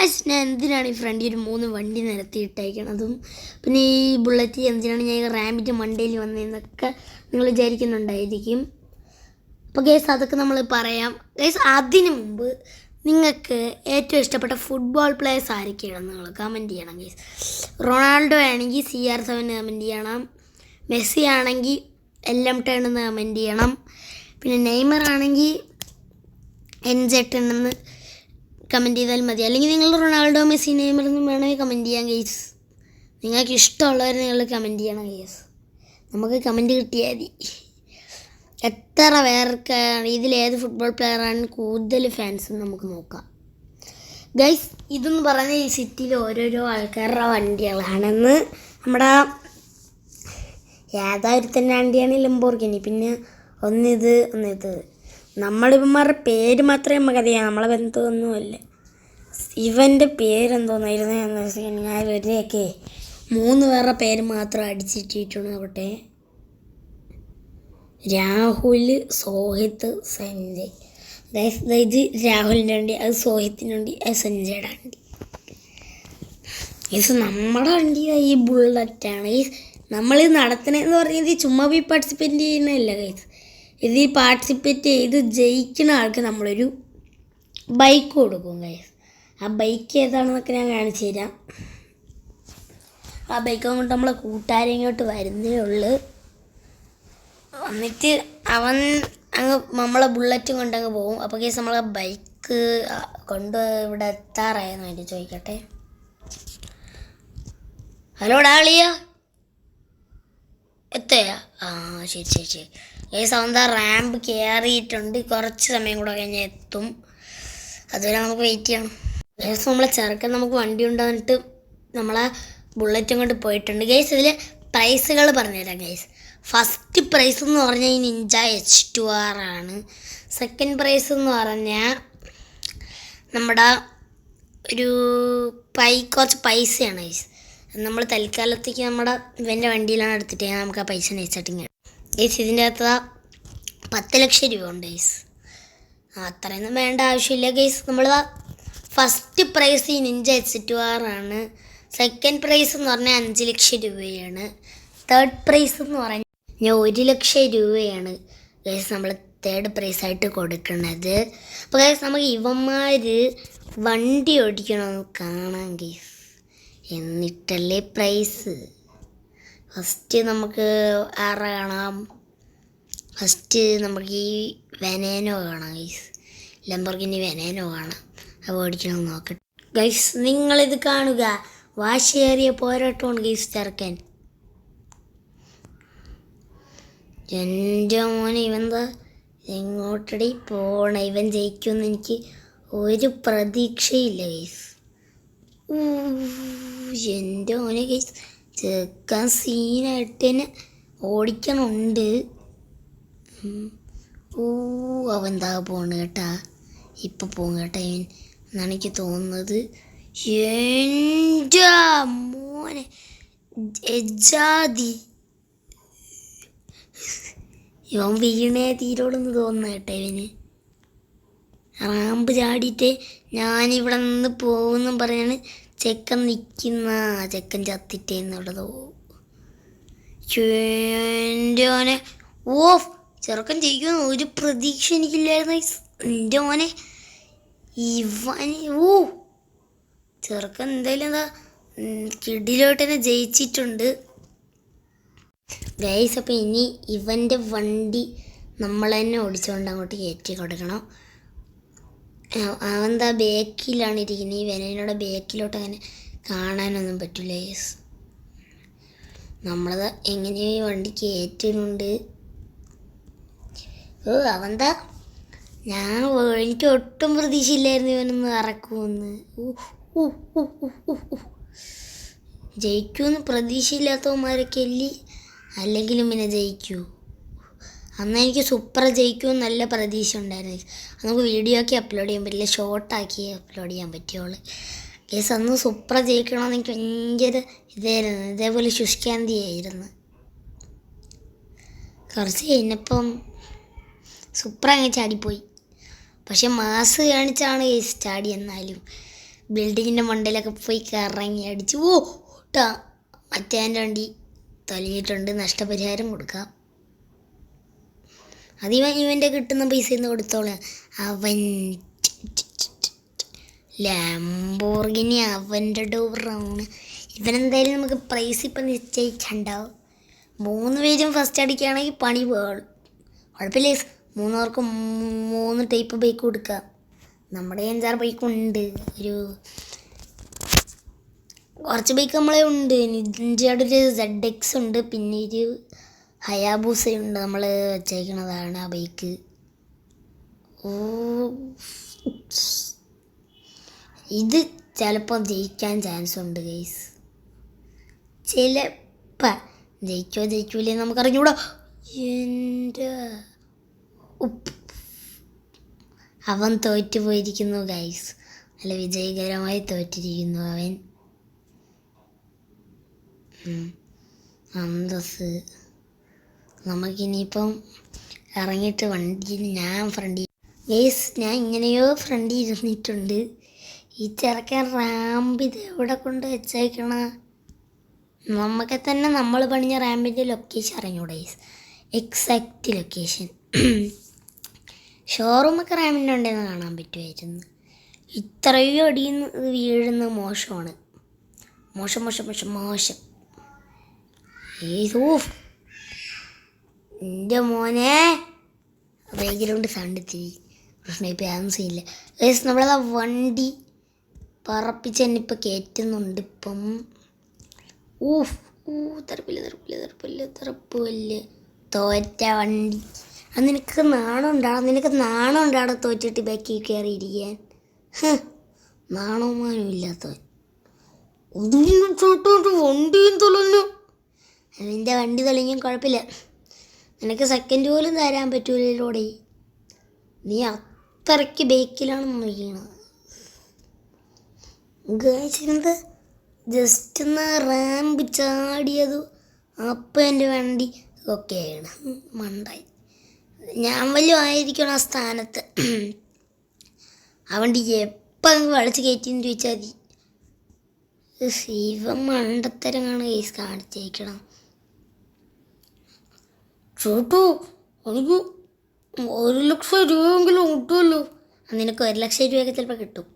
Guys, ഞാൻ എന്തിനാണ് ഈ ഫ്രണ്ടിൽ ഒരു 3 വണ്ടി നിരത്തിയിട്ടേക്കണതും പിന്നെ ഈ ബുള്ളറ്റ് എന്തിനാണ് ഞാൻ റാമ്പിൻ്റെ മണ്ടയിൽ വന്നതെന്നൊക്കെ നിങ്ങൾ വിചാരിക്കുന്നുണ്ടായിരിക്കും. അപ്പോൾ ഗൈസ് അതൊക്കെ നമ്മൾ പറയാം. ഗൈസ് അതിന് മുമ്പ് നിങ്ങൾക്ക് ഏറ്റവും ഇഷ്ടപ്പെട്ട ഫുട്ബോൾ പ്ലേയേഴ്സ് ആരൊക്കെയാണെന്ന് നിങ്ങൾ കമൻറ്റ് ചെയ്യണം. ഗൈസ് റൊണാൾഡോ ആണെങ്കിൽ CR7 കമൻറ്റ് ചെയ്യണം. മെസ്സി ആണെങ്കിൽ LM10 എന്ന് കമൻറ്റ് ചെയ്യണം. പിന്നെ നെയ്മർ ആണെങ്കിൽ NZ10 എന്ന് കമൻറ്റ് ചെയ്താൽ മതി. അല്ലെങ്കിൽ നിങ്ങൾ റൊണാൾഡോ, മെസ്സി, നെയ്മർ എന്നും വേണമെങ്കിൽ കമൻറ്റ് ചെയ്യാം. ഗൈസ് നിങ്ങൾക്ക് ഇഷ്ടമുള്ളവർ നിങ്ങൾ കമൻറ്റ് ചെയ്യണം. ഗൈസ് നമുക്ക് കമൻറ്റ് കിട്ടിയാൽ മതി. എത്ര പേർക്കാണ് ഇതിലേത് ഫുട്ബോൾ പ്ലെയറാണ് കൂടുതൽ ഫാൻസ് നമുക്ക് നോക്കാം. ഗൈസ് ഇതെന്ന് പറഞ്ഞാൽ ഈ സിറ്റിയിൽ ഓരോരോ ആൾക്കാരുടെ വണ്ടികളാണെന്ന്. നമ്മുടെ യാഥാർത്ഥ്യത്തിൻ്റെ വണ്ടിയാണ് ലംബോർഗിനി, പിന്നെ ഒന്നിത്. നമ്മളിവന്മാരുടെ പേര് മാത്രമേ നമുക്കറിയാം, നമ്മളെ ബന്ധമൊന്നുമല്ല. ഇവൻ്റെ പേരെന്തോന്നായിരുന്നു ഞാൻ ഇവരെയൊക്കെ 3 പേരുടെ പേര് മാത്രം അടിച്ചിട്ടിട്ടുണ്ട്. അവിടെ രാഹുൽ, സോഹിത്ത്, സഞ്ജയ്. ഇത് രാഹുലിൻ്റെ വണ്ടി, അത് സോഹിത്തിൻ്റെ വണ്ടി, അത് സഞ്ജയുടെ വണ്ടി. ഇത് നമ്മുടെ വണ്ടി ഈ ബുള്ളറ്റാണ്. ഈ നമ്മൾ നടത്തണമെന്ന് പറഞ്ഞത് ചുമ്മാ പോയി പാർട്ടിസിപ്പേറ്റ് ചെയ്യുന്നതല്ല. ഗൈസ് ഇത് ഈ പാർട്ടിസിപ്പേറ്റ് ചെയ്ത് ജയിക്കുന്ന ആൾക്ക് നമ്മളൊരു ബൈക്ക് കൊടുക്കും. ഗൈസ് ആ ബൈക്ക് ഏതാണെന്നൊക്കെ ഞാൻ കാണിച്ചു തരാം. ആ ബൈക്ക് കൊണ്ട് നമ്മളെ കൂട്ടുകാരെ ഇങ്ങോട്ട് വരുന്നേ ഉള്ളു. എന്നിട്ട് അവൻ അങ്ങ് നമ്മളെ ബുള്ളറ്റും കൊണ്ടങ്ങ് പോകും. അപ്പോൾ കേസ് നമ്മളെ ബൈക്ക് കൊണ്ട് ഇവിടെ എത്താറായെന്ന് വേണ്ടി ചോദിക്കട്ടെ. ഹലോ ഡാളിയ, എത്തയാ? ശരി. കേസ് അവന്താ റാമ്പ് കയറിയിട്ടുണ്ട്. കുറച്ച് സമയം കൂടെ കഴിഞ്ഞാൽ എത്തും. അതുവരെ നമുക്ക് വെയിറ്റ് ചെയ്യണം. ഗൈസ് നമ്മളെ ചെറുക്കൻ നമുക്ക് വണ്ടി ഉണ്ടായിട്ട് നമ്മളെ ബുള്ളറ്റും കൊണ്ട് പോയിട്ടുണ്ട്. ഗൈസ് ഇതിൽ പ്രൈസുകൾ പറഞ്ഞുതരാം. ഗൈസ് ഫസ്റ്റ് പ്രൈസ് എന്ന് പറഞ്ഞാൽ ഈ നിഞ്ച H2R ആണ്. സെക്കൻഡ് പ്രൈസ് എന്ന് പറഞ്ഞാൽ നമ്മുടെ ഒരു കുറച്ച് പൈസയാണ്. ഗൈസ് നമ്മൾ തൽക്കാലത്തേക്ക് നമ്മുടെ ഇവൻ്റെ വണ്ടിയിലാണ് എടുത്തിട്ട് നമുക്ക് ആ പൈസ നയിച്ചിട്ടിങ്ങനെ. ഗൈസ് ഇതിൻ്റെ അകത്ത് 10 ലക്ഷം രൂപ ഉണ്ട്. ഗൈസ് അത്രയൊന്നും വേണ്ട ആവശ്യമില്ല. ഗൈസ് നമ്മൾ ഫസ്റ്റ് പ്രൈസ് ഈ നിഞ്ച H2R ആണ്. സെക്കൻഡ് പ്രൈസ് എന്ന് പറഞ്ഞാൽ 5 ലക്ഷം രൂപയാണ്. തേർഡ് പ്രൈസ് എന്ന് പറഞ്ഞാൽ 1 ലക്ഷം രൂപയാണ്. ഗൈസ് നമ്മൾ തേർഡ് പ്രൈസായിട്ട് കൊടുക്കുന്നത്. അപ്പോൾ ഗൈസ് നമുക്ക് ഇവന്മാർ വണ്ടി ഓടിക്കണമെന്ന് കാണാം. ഗൈസ് എന്നിട്ടല്ലേ പ്രൈസ്. ഫസ്റ്റ് നമുക്ക് ആരെ കാണാം? ഫസ്റ്റ് നമുക്ക് ഈ വെനേനോ കാണാം. ഗൈസ് ലംബോർഗിനി വെനേനോ കാണാം. അത് ഓടിക്കണം നോക്കട്ടെ. ഗൈസ് നിങ്ങളിത് കാണുക, വാശിയേറിയ പോരാട്ടമാണ് ഗൈസ് ചെറുക്കൻ. എൻ്റെ മോനെ ഇവന്താ എങ്ങോട്ടടി പോണ? ഇവൻ ജയിക്കുമെന്ന് എനിക്ക് ഒരു പ്രതീക്ഷയില്ല. ഗൈസ് എൻ്റെ മോനെ ഗൈസ് ചെറുക്കൻ സീനായിട്ട് തന്നെ ഓടിക്കണുണ്ട്. അവന്താ പോണ് കേട്ടാ, ഇപ്പം പോകും കേട്ടാ ഇവൻ എന്നാണ് എനിക്ക് തോന്നുന്നത്. എൻ്റെ മോനെ എജാതി ഇവൻ വീണേ തീരോടെന്ന് തോന്നുന്നു കേട്ടോ. ഇവന് റാമ്പ് ചാടിയിട്ട് ഞാനിവിടെ നിന്ന് പോകുന്നു പറഞ്ഞാണ് ചെക്കൻ നിൽക്കുന്ന. ചെക്കൻ ചത്തിട്ടേന്നുള്ളതോ എൻ്റെ മോനെ. ചെറുക്കൻ ജയിക്കുമെന്ന് ഒരു പ്രതീക്ഷ എനിക്കില്ലായിരുന്നു. എൻ്റെ മോനെ ഇവൻ ചെറുക്കൻ എന്തായാലും എന്താ കിടിലോട്ട് തന്നെ ജയിച്ചിട്ടുണ്ട്. ഗൈസ് അപ്പോൾ ഇനി ഇവൻ്റെ വണ്ടി നമ്മൾ തന്നെ ഓടിച്ചുകൊണ്ട് അങ്ങോട്ട് കയറ്റി കൊടുക്കണം. അവൻ ബേക്കിലാണ് ഇരിക്കുന്നത്. ഈ വെനയുടെ ബേക്കിലോട്ട് അങ്ങനെ കാണാനൊന്നും പറ്റില്ല. ഗൈസ് നമ്മളത് എങ്ങനെയോ ഈ വണ്ടി കയറ്റുന്നുണ്ട്. എനിക്ക് ഒട്ടും പ്രതീക്ഷയില്ലായിരുന്നു ഇവനൊന്ന് ഇറക്കുമെന്ന്. ജയിക്കുമെന്ന് പ്രതീക്ഷയില്ലാത്തവന്മാരൊക്കെ അല്ലെങ്കിലും പിന്നെ ജയിക്കൂ. അന്ന് എനിക്ക് സൂപ്പർ ജയിക്കുമെന്ന് നല്ല പ്രതീക്ഷ ഉണ്ടായിരുന്നു. നമുക്ക് വീഡിയോ ആക്കി അപ്ലോഡ് ചെയ്യാൻ പറ്റില്ല, ഷോർട്ടാക്കി അപ്ലോഡ് ചെയ്യാൻ പറ്റുള്ളൂ. കേസ് അന്ന് സൂപ്പർ ജയിക്കണമെന്ന് എനിക്ക് ഭയങ്കര ഇതായിരുന്നു. ഇതേപോലെ ശുഷ്കാന്തിയായിരുന്നു. കുറച്ച് കഴിഞ്ഞപ്പം സൂപ്പർ അങ്ങ് ചാടിപ്പോയി. പക്ഷെ മാസ് കാണിച്ചാണ് കേസ് ചാടി. എന്നാലും ബിൽഡിങ്ങിൻ്റെ മണ്ടയിലൊക്കെ പോയി കറങ്ങി അടിച്ച് ഓ ട്ടാ മറ്റേ വണ്ടി തൊലഞ്ഞിട്ടുണ്ട്. നഷ്ടപരിഹാരം കൊടുക്കാം. ഇവൻ്റെ കിട്ടുന്ന പൈസയിൽ നിന്ന് കൊടുത്തോളാം. അവൻ ലാംബോർഗിനി അവൻ്റെ ഡോറാണ്. ഇവനെന്തായാലും നമുക്ക് പ്രൈസ് ഇപ്പം നിശ്ചയിച്ചുണ്ടാവും. 3 പേരും ഫസ്റ്റ് അടിക്കുകയാണെങ്കിൽ പണി പോകണം. കുഴപ്പമില്ല, 3 പേർക്കും 3 ടൈപ്പ് ബൈക്ക് കൊടുക്കാം. നമ്മുടെ 5-6 ബൈക്കുണ്ട്. കുറച്ച് ബൈക്ക് നമ്മളെ ഉണ്ട്. നിഞ്ചയുടെ ഒരു ZX ഉണ്ട്, പിന്നെ ഒരു ഹയാബൂസയുണ്ട് നമ്മൾ വെച്ചേക്കണതാണ് ആ ബൈക്ക്. ഓ ഇത് ചിലപ്പോൾ ജയിക്കാൻ ചാൻസ് ഉണ്ട് ഗൈസ്. ചിലപ്പോൾ ജയിക്കൂലേ നമുക്കറിഞ്ഞൂടാ. എൻ്റെ അവൻ തോറ്റു പോയിരിക്കുന്നു ഗൈസ്. നല്ല വിജയകരമായി തോറ്റിരിക്കുന്നു അവൻ. അന്തസ്. നമുക്കിനിയിപ്പം ഇറങ്ങിയിട്ട് വണ്ടിയിൽ ഞാൻ ഇങ്ങനെയോ ഫ്രണ്ടിൽ ഇരുന്നിട്ടുണ്ട്. ഈ ചെറുക്കൻ റാമ്പ് ഇത് എവിടെ കൊണ്ട് വെച്ചേക്കണ? നമുക്ക് തന്നെ നമ്മൾ പണിഞ്ഞ റാമ്പിൻ്റെ ലൊക്കേഷൻ അറിഞ്ഞൂടെ? Exact location. ഷോറൂമൊക്കെ റാമ്പിൻ്റെ ഉണ്ടെന്ന് കാണാൻ പറ്റുമായിരുന്നു. ഇത്രയും അടിയിൽ നിന്ന് വീഴുന്നത് മോശമാണ്. മോശം. എൻ്റെ മോനെ ബാക്ക്ഗ്രൗണ്ട് സൗണ്ട് തിരി പ്രശ്നം. ഇപ്പം യാതൊന്നും ചെയ്യില്ല. നമ്മളത് വണ്ടി പറപ്പിച്ച് തന്നെ ഇപ്പം കയറ്റുന്നുണ്ട്. ഇപ്പം തെറപ്പില്ല തോറ്റ വണ്ടി. അത് നിനക്ക് നാണം ഉണ്ടാടോ തോറ്റിട്ട് ബാക്കിൽ കയറിയിരിക്കാൻ. നാണവമാനം ഇല്ലാത്തവൻ. വണ്ടിയും തൊലഞ്ഞു. നിൻ്റെ വണ്ടി തെളിഞ്ഞും കുഴപ്പമില്ല. നിനക്ക് സെക്കൻഡ് പോലും തരാൻ പറ്റൂലോടെ. നീ അത്രയ്ക്ക് ബേക്കിലാണ് നോക്കണത്. ഗൈസ് ജസ്റ്റ് ഒന്ന് റാമ്പ് ചാടിയത് അപ്പം എൻ്റെ വണ്ടി ഒക്കെയാണ് മണ്ടായി. ഞാൻ വല്ലതും ആയിരിക്കണം ആ സ്ഥാനത്ത്. ആ വണ്ടി എപ്പം വലിച്ച് കയറ്റിയെന്ന് ചോദിച്ചാൽ മതി. ഇവ മണ്ടത്തരമാണ് കേസ് കാണിച്ചേക്കണം. ചേട്ടോ എനിക്ക് 1 ലക്ഷം രൂപയെങ്കിലും കിട്ടുമല്ലോ. നിനക്ക് 1 ലക്ഷം രൂപയൊക്കെ ചിലപ്പോൾ കിട്ടും.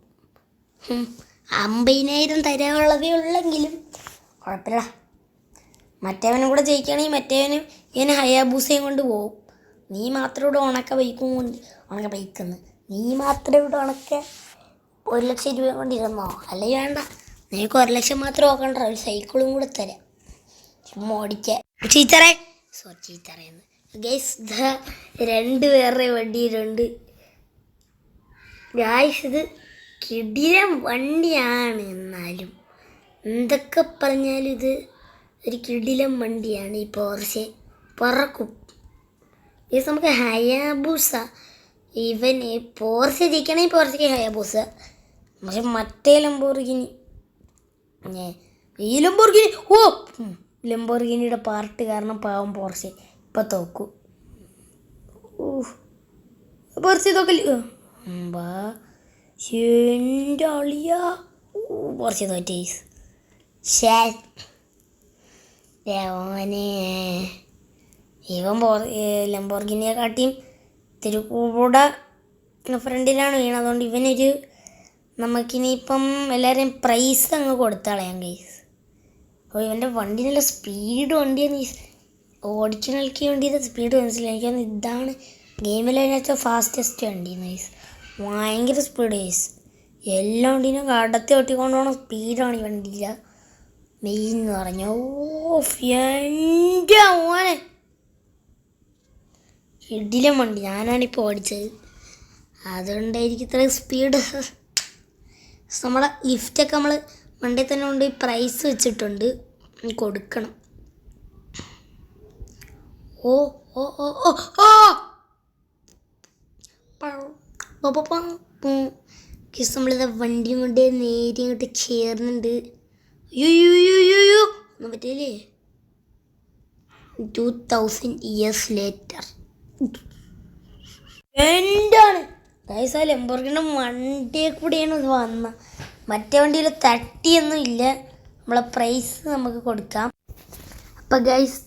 50,000 തരാനുള്ളതേ ഉള്ളെങ്കിലും കുഴപ്പമില്ല. മറ്റവനും കൂടെ ജയിക്കുകയാണെങ്കിൽ മറ്റവനും ഇങ്ങനെ ഹയാബൂസയും കൊണ്ട് പോകും. നീ മാത്രം ഇവിടെ ഉണക്ക ബൈക്കെന്ന് നീ മാത്രം ഇവിടെ 1 ലക്ഷം രൂപ കൊണ്ടിരുന്നോ? അല്ലെങ്കിൽ വേണ്ട, നിനക്ക് 1 ലക്ഷം മാത്രം നോക്കണ്ട, ഒരു സൈക്കിളും കൂടെ തരാം ചുമ്മാ ഓടിക്കാൻ. ചീത്തറയെന്ന് ഗൈസ് 2 പേരുടെ വണ്ടിയിലുണ്ട് ഗൈസ്. ഇത് കിടിലം വണ്ടിയാണ്. എന്നാലും എന്തൊക്കെ പറഞ്ഞാലും ഇത് ഒരു കിടിലം വണ്ടിയാണ്. ഈ പോർഷെ പറക്കും ഗൈസ്. നമുക്ക് ഹയാബൂസ ഇവന് പോർഷെ ജയിക്കണമെങ്കിൽ പോർഷയ്ക്ക് ഹയാബൂസ. പക്ഷെ മറ്റേ ലംബോർഗിനി ലംബോർഗിനിയുടെ പാർട്ട് കാരണം പാവം പോർഷെ ഇപ്പം തോക്കും. പോർഷെ തോക്കല് എൻ്റെ അളിയ പോർഷെ തോറ്റേ. ഇവൻ ലംബോർഗിനിയെ കാട്ടിയും തിരുക്കൂടെ ഫ്രണ്ടിലാണ് വീണത്. അതുകൊണ്ട് ഇവനൊരു നമുക്കിനിയിപ്പം എല്ലാവരെയും പ്രൈസ് അങ്ങ് കൊടുത്തളയാം ഗൈസ്. അപ്പോൾ ഇവൻ്റെ വണ്ടി നല്ല സ്പീഡ് വണ്ടിയാണ്. ഓടിക്കണക്ക് വണ്ടിയുടെ സ്പീഡ് മനസ്സിലായി. എനിക്ക് ഇതാണ് ഗെയിമിൽ അതിനകത്ത് ഫാസ്റ്റസ്റ്റ് വണ്ടി ഗൈസ്. ഭയങ്കര സ്പീഡ് ഗൈസ്. എല്ലാ വണ്ടീനും കടത്തി ഓട്ടിക്കൊണ്ട് പോകണം സ്പീഡാണ് ഈ വണ്ടിയില്ല മെയിൻ എന്ന് പറഞ്ഞാൽ. എൻ്റെ മോനെ ഇടിലും വണ്ടി ഞാനാണിപ്പോൾ ഓടിച്ചത്, അതുകൊണ്ടായിരിക്കും ഇത്രയും സ്പീഡ്. നമ്മളെ ലിഫ്റ്റൊക്കെ നമ്മൾ വണ്ടിയിൽ തന്നെ കൊണ്ട് പ്രൈസ് വെച്ചിട്ടുണ്ട്, കൊടുക്കണം. ഓ ഓ ഓ ഓ ഓ നമ്മളിത് വണ്ടിയും കൊണ്ട് നേരെ ഇങ്ങോട്ട് ചേർന്നുണ്ട്. അയ്യോ ഒന്നും പറ്റില്ലേ. 2000 years later എന്താണ് ലംബോർഗിനിയുടെ വണ്ടിയെ കൂടിയാണ് ഇത് വന്നത്. മറ്റേ വണ്ടിയിൽ തട്ടിയൊന്നും ഇല്ല. നമ്മളെ പ്രൈസ് നമുക്ക് കൊടുക്കാം. അപ്പം ഗൈസ്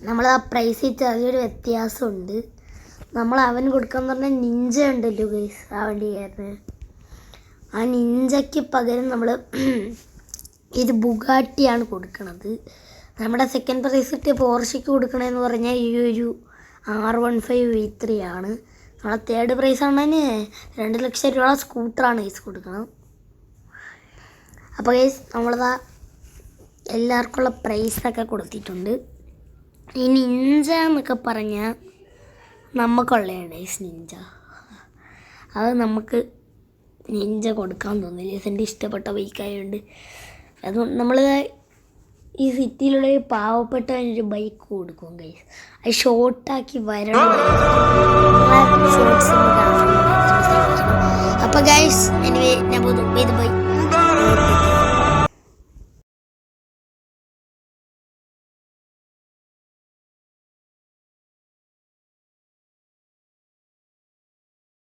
നമ്മൾ ആ പ്രൈസ് ചെറിയൊരു വ്യത്യാസമുണ്ട്. നമ്മൾ അവന് കൊടുക്കാന്ന് പറഞ്ഞാൽ നിഞ്ച ഉണ്ടല്ലോ ഗൈസ്, ആ വണ്ടിക്കാരന്. ആ നിഞ്ചയ്ക്ക് പകരം നമ്മൾ ഇത് ബുഗാട്ടിയാണ് കൊടുക്കണത്. നമ്മുടെ സെക്കൻഡ് പ്രൈസ് കിട്ടിയ പോർഷയ്ക്ക് കൊടുക്കണമെന്ന് പറഞ്ഞാൽ ഈ ഒരു R15 V3 ആണ്. നമ്മളെ തേർഡ് പ്രൈസ് ആണെങ്കിൽ 2 ലക്ഷം രൂപ സ്കൂട്ടറാണ് ഗൈസ് കൊടുക്കണം. അപ്പോൾ ഗൈസ് നമ്മളതാ എല്ലാവർക്കുള്ള പ്രൈസൊക്കെ കൊടുത്തിട്ടുണ്ട്. ഈ നിഞ്ച എന്നൊക്കെ പറഞ്ഞാൽ നമുക്കുള്ളതാണ് ഗൈസ് നിഞ്ച. അത് നമുക്ക് നിഞ്ച കൊടുക്കാൻ തോന്നില്ല, എൻ്റെ ഇഷ്ടപ്പെട്ട ബൈക്കായതുകൊണ്ട്. അതുകൊണ്ട് നമ്മൾ ഈ സിറ്റിയിലുള്ള പാവപ്പെട്ട ഒരു ബൈക്ക് കൊടുക്കും ഗൈസ്. അത് ഷോർട്ടാക്കി വരണം. ഷോർട്സ് അപ്പോൾ ഗൈസ് എനിവേ